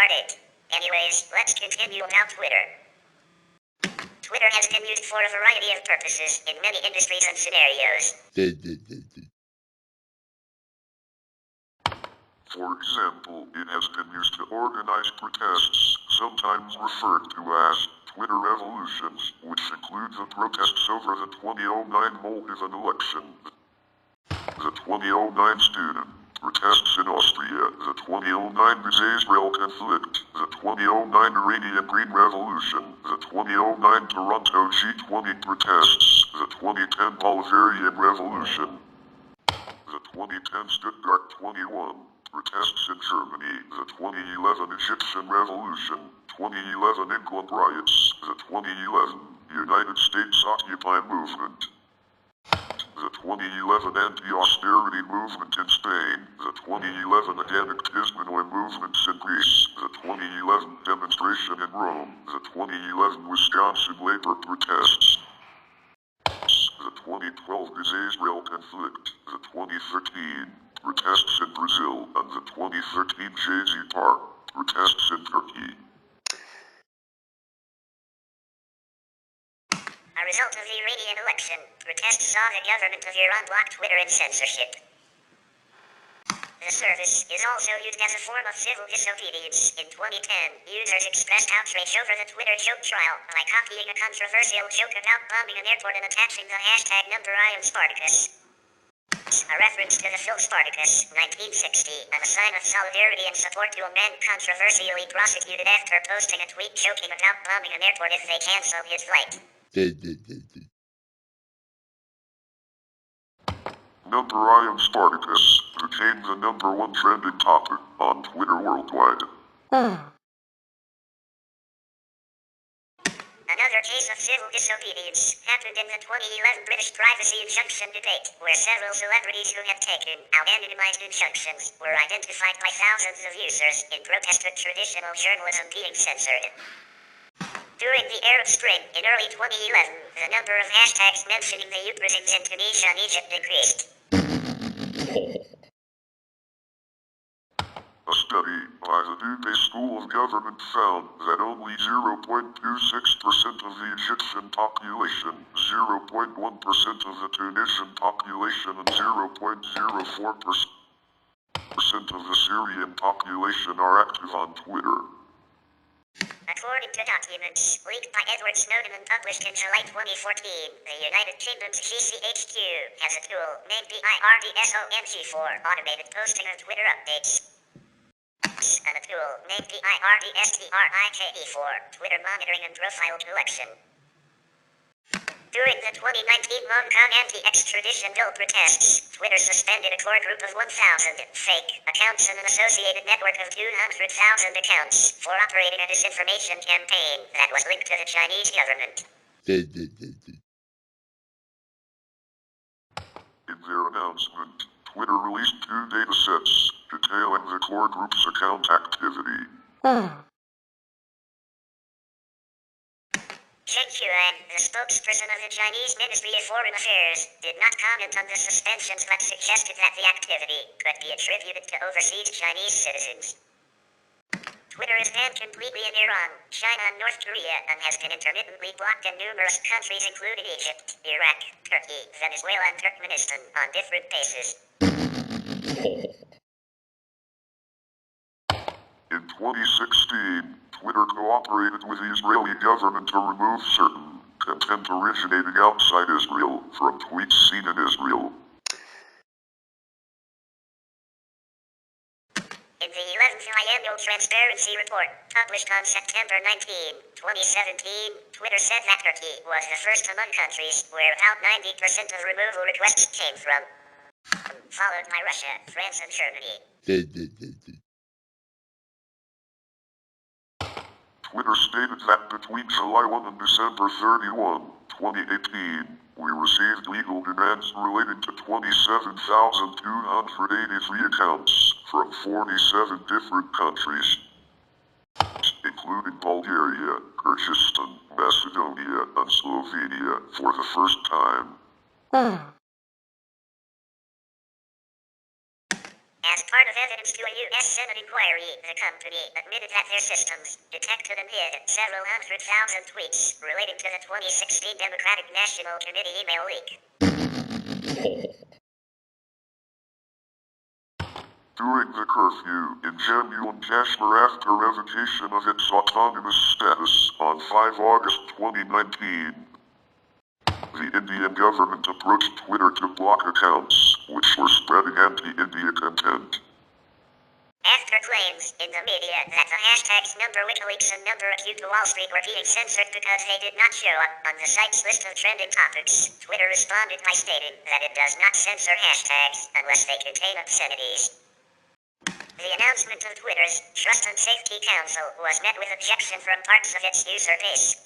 Part 8. Anyways, let's continue about Twitter. Twitter has been used for a variety of purposes in many industries and scenarios. For example, it has been used to organize protests, sometimes referred to as Twitter revolutions, which include the protests over the 2009 Moldovan election, the 2009 student protests in Austria, the 2009 Israel conflict, the 2009 Iranian Green Revolution, the 2009 Toronto G20 protests, the 2010 Bolivarian Revolution, the 2010 Stuttgart 21 protests in Germany, the 2011 Egyptian Revolution, 2011 England riots, the 2011 United States Occupy movement, the 2011 anti-austerity movement in Spain, the 2011 Against Tismanoy movements in Greece, the 2011 demonstration in Rome, the 2011 Wisconsin labor protests, the 2012 Israel conflict, the 2013 protests in Brazil, and the 2013 Gezi Park protests in Turkey. A result of the Iranian election, protests saw the government of Iran block Twitter and censorship. The service is also used as a form of civil disobedience. In 2010, users expressed outrage over the Twitter joke trial by copying a controversial joke about bombing an airport and attaching the hashtag #IamSpartacus. A reference to the film Spartacus, 1960, and a sign of solidarity and support to a man controversially prosecuted after posting a tweet joking about bombing an airport if they cancel his flight. #IamSpartacus became the #1 trending topic on Twitter worldwide. Another case of civil disobedience happened in the 2011 British privacy injunction debate, where several celebrities who had taken out anonymized injunctions were identified by thousands of users in protest with traditional journalism being censored. During the Arab Spring in early 2011, the number of hashtags mentioning the Euphrates in Tunisia and Egypt decreased. A study by the Dubai School of Government found that only 0.26% of the Egyptian population, 0.1% of the Tunisian population, and 0.04% of the Syrian population are active on Twitter. According to documents leaked by Edward Snowden and published in July 2014, the United Kingdom's GCHQ has a tool named the IRDSONG for automated posting of Twitter updates, and a tool named the IRDSTRIKE for Twitter monitoring and profile collection. During the 2019 Hong Kong anti-extradition bill protests, Twitter suspended a core group of 1,000 fake accounts and an associated network of 200,000 accounts for operating a disinformation campaign that was linked to the Chinese government. In their announcement, Twitter released 2 datasets detailing the core group's account activity. Chen Chuan, the spokesperson of the Chinese Ministry of Foreign Affairs, did not comment on the suspensions but suggested that the activity could be attributed to overseas Chinese citizens. Twitter is banned completely in Iran, China, and North Korea, and has been intermittently blocked in numerous countries including Egypt, Iraq, Turkey, Venezuela, and Turkmenistan on different bases. In 2016, Twitter cooperated with the Israeli government to remove certain content originating outside Israel from tweets seen in Israel. In the 11th Biannual Transparency Report, published on September 19, 2017, Twitter said that Turkey was the first among countries where about 90% of removal requests came from, followed by Russia, France, and Germany. Twitter stated that between July 1 and December 31, 2018, we received legal demands related to 27,283 accounts from 47 different countries, including Bulgaria, Kyrgyzstan, Macedonia, and Slovenia for the first time. As part of evidence to a U.S. Senate inquiry, the company admitted that their systems detected and hid several 100,000 tweets relating to the 2016 Democratic National Committee email leak. During the curfew in Jammu and Kashmir after revocation of its autonomous status on 5 August 2019, the Indian government approached Twitter to block accounts which were spreading anti-India content. After claims in the media that the hashtags #WikiLeaks and #Acute to Wall Street were being censored because they did not show up on the site's list of trending topics, Twitter responded by stating that it does not censor hashtags unless they contain obscenities. The announcement of Twitter's Trust and Safety Council was met with objection from parts of its user base.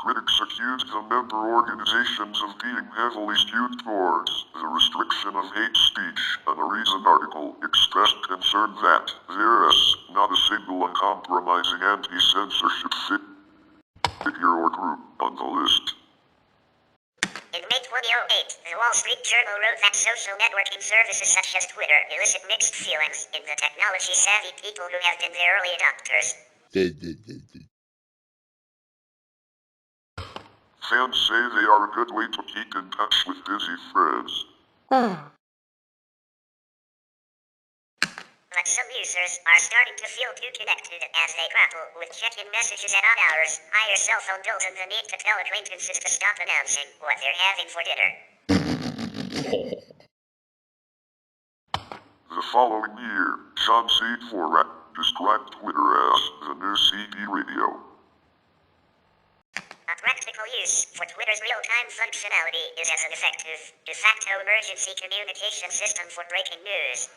Critics accused the member organizations of being heavily skewed towards the restriction of hate speech, and a Reason article expressed concern that there is not a single uncompromising anti-censorship figure or group on the list. In May 2008, the Wall Street Journal wrote that social networking services such as Twitter elicit mixed feelings in the technology-savvy people who have been the early adopters. Fans say they are a good way to keep in touch with busy friends. But some users are starting to feel too connected as they grapple with check-in messages at odd hours, higher cell phone bills, and the need to tell acquaintances to stop announcing what they're having for dinner. The following year, John C. Forak described Twitter as the new CB radio. A practical use for Twitter's real-time functionality is as an effective, de facto emergency communication system for breaking news.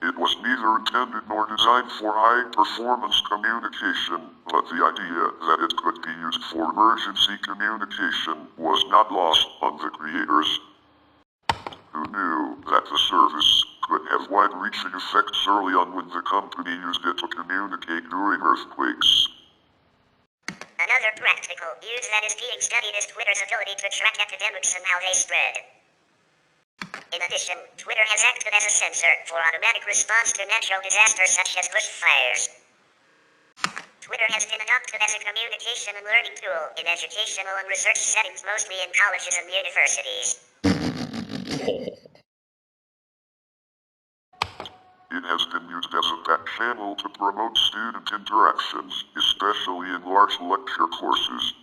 It was neither intended nor designed for high-performance communication, but the idea that it could be used for emergency communication was not lost on the creators, who knew that the service could have wide-reaching effects early on when the company used it to communicate during earthquakes. Another practical use that is being studied is Twitter's ability to track epidemics and how they spread. In addition, Twitter has acted as a sensor for automatic response to natural disasters such as bushfires. Twitter has been adopted as a communication and learning tool in educational and research settings, mostly in colleges and universities. It has been used as a back channel to promote student interactions, especially in large lecture courses.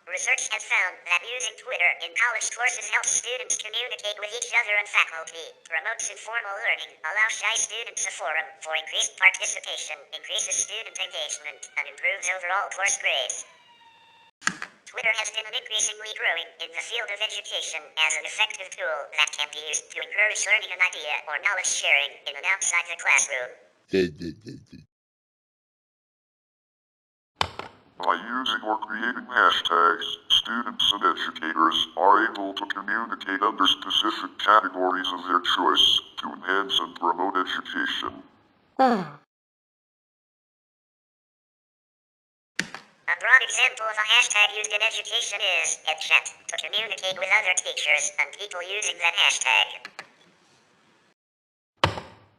Research has found that using Twitter in college courses helps students communicate with each other and faculty, promotes informal learning, allows shy students a forum for increased participation, increases student engagement, and improves overall course grades. Twitter has been increasingly growing in the field of education as an effective tool that can be used to encourage learning an idea or knowledge sharing in and outside the classroom. By using or creating hashtags, students and educators are able to communicate under specific categories of their choice to enhance and promote education. A broad example of a hashtag used in education is #EdChat, to communicate with other teachers and people using that hashtag.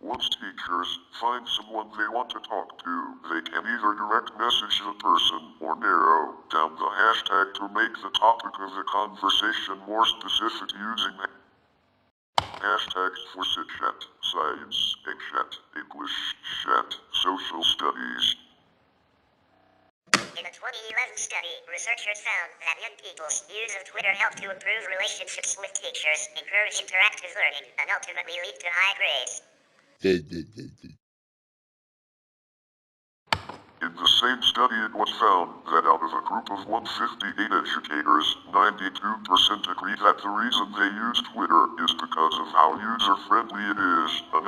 Once teachers find someone they want to talk to, they can either direct message the person or narrow down the hashtag to make the topic of the conversation more specific using hashtags for CitChat, Science, EdChat, English, Chat, Social Studies. In a 2011 study, researchers found that young people's use of Twitter helped to improve relationships with teachers, encourage interactive learning, and ultimately lead to high grades. In the same study, it was found that out of a group of 158 educators, 92% agreed that the reason they use Twitter is because of how user-friendly it is, and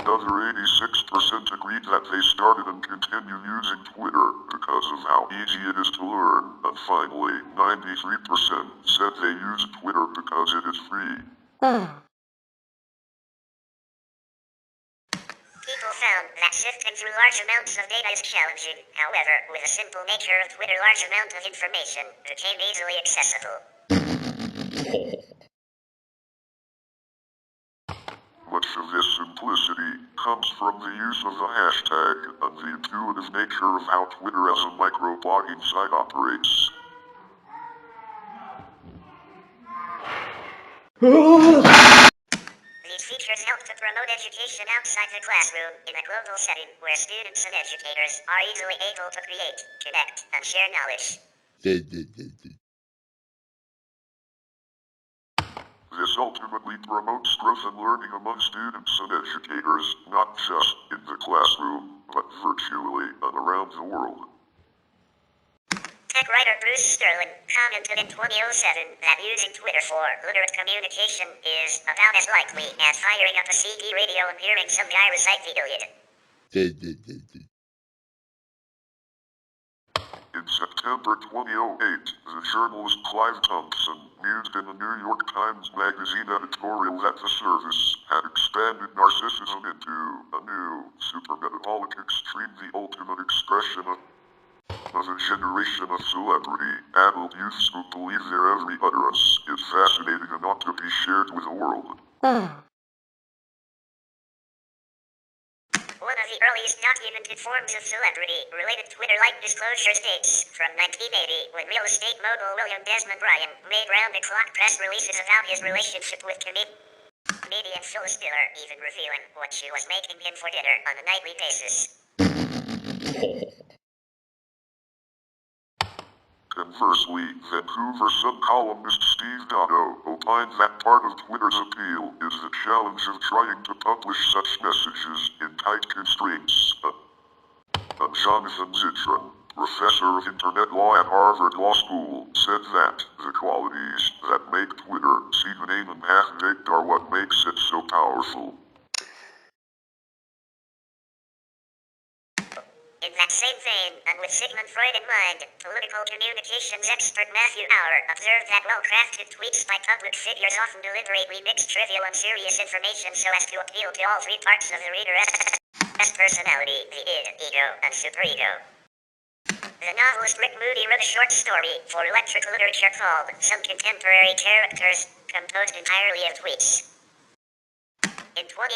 another 86% agreed that they started and continue using Twitter because of how easy it is to learn, and finally, 93% said they use Twitter because it is free. People found that 70% sifting through large amounts of data is challenging. However, with the simple nature of Twitter, large amount of information became easily accessible. Much of this simplicity comes from the use of the hashtag and the intuitive nature of how Twitter as a microblogging site operates. These features help to promote education outside the classroom in a global setting where students and educators are easily able to create, connect, and share knowledge. This ultimately promotes growth and learning among students and educators, not just in the classroom, but virtually and around the world. Tech writer Bruce Sterling commented in 2007 that using Twitter for literate communication is about as likely as firing up a CD radio and hearing some guy recite the Iliad. In September 2008, the journalist Clive Thompson mused in a New York Times Magazine editorial that the service had expanded narcissism into a new, super-metabolic extreme, the ultimate expression of a generation of celebrity, adult youths who believe their every utterance is fascinating and ought to be shared with the world. One of the earliest documented forms of celebrity-related Twitter-like disclosures dates from 1980, when real estate mogul William Desmond Bryan made round-the-clock press releases about his relationship with comedian Phyllis Diller, even revealing what she was making him for dinner on a nightly basis. Conversely, Vancouver Sun columnist Steve Dotto opined that part of Twitter's appeal is the challenge of trying to publish such messages in tight constraints. Jonathan Zitron, professor of internet law at Harvard Law School, said that the qualities that make Twitter seem inane and half-baked are what makes it so powerful. In that same vein, and with Sigmund Freud in mind, political communications expert Matthew Auer observed that well-crafted tweets by public figures often deliberately mix trivial and serious information so as to appeal to all three parts of the reader's personality, the id, ego, and superego. The novelist Rick Moody wrote a short story for electric literature called Some Contemporary Characters, composed entirely of tweets. In 2009,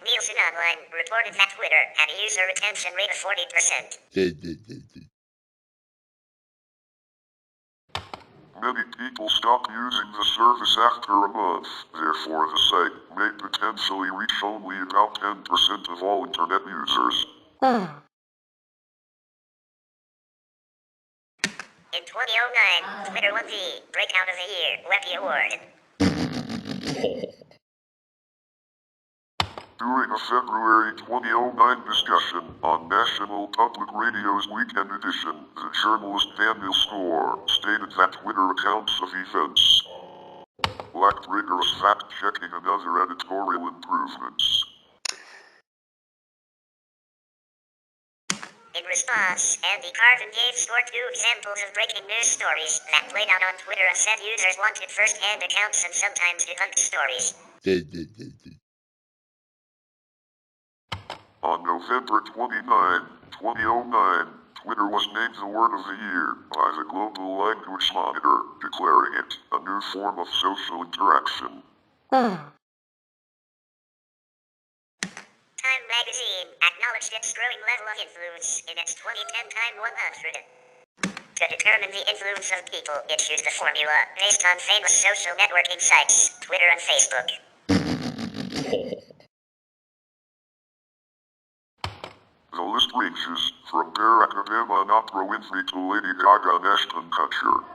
Nielsen Online reported that Twitter had a user retention rate of 40%. Many people stop using the service after a month, therefore the site may potentially reach only about 10% of all internet users. In 2009, Twitter won the Breakout of the Year Webby Award. During a February 2009 discussion on National Public Radio's Weekend Edition, the journalist Daniel Score stated that Twitter accounts of events lacked rigorous fact-checking and other editorial improvements. In response, Andy Carvin gave Score 2 examples of breaking news stories that played out on Twitter and said users wanted first-hand accounts and sometimes debunked stories. On November 29, 2009, Twitter was named the Word of the Year by the Global Language Monitor, declaring it a new form of social interaction. Time magazine acknowledged its growing level of influence in its 2010 Time 100. To determine the influence of people, it used a formula based on famous social networking sites, Twitter and Facebook. The list ranges from Barack Obama and Oprah Winfrey to Lady Gaga and Ashton Kutcher.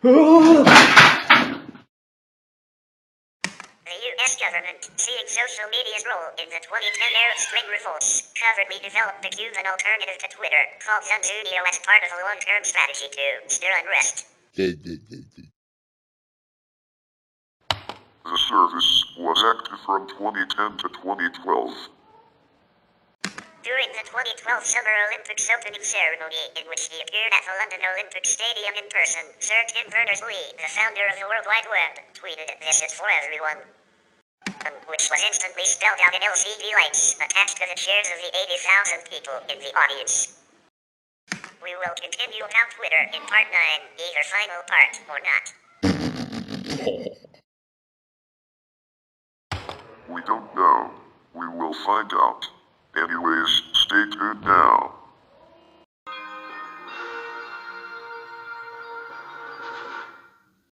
The U.S. government, seeing social media's role in the 2010 Arab Spring revolts, covertly developed the Cuban alternative to Twitter, called Zunzudio, as part of a long-term strategy to stir unrest. The service was active from 2010 to 2012. During the 2012 Summer Olympics opening ceremony, in which he appeared at the London Olympic Stadium in person, Sir Tim Berners-Lee, the founder of the World Wide Web, tweeted, "This is for everyone." which was instantly spelled out in LCD lights attached to the chairs of the 80,000 people in the audience. We will continue about Twitter in part 9, either final part or not. We don't know. We will find out. Anyways, stay tuned now.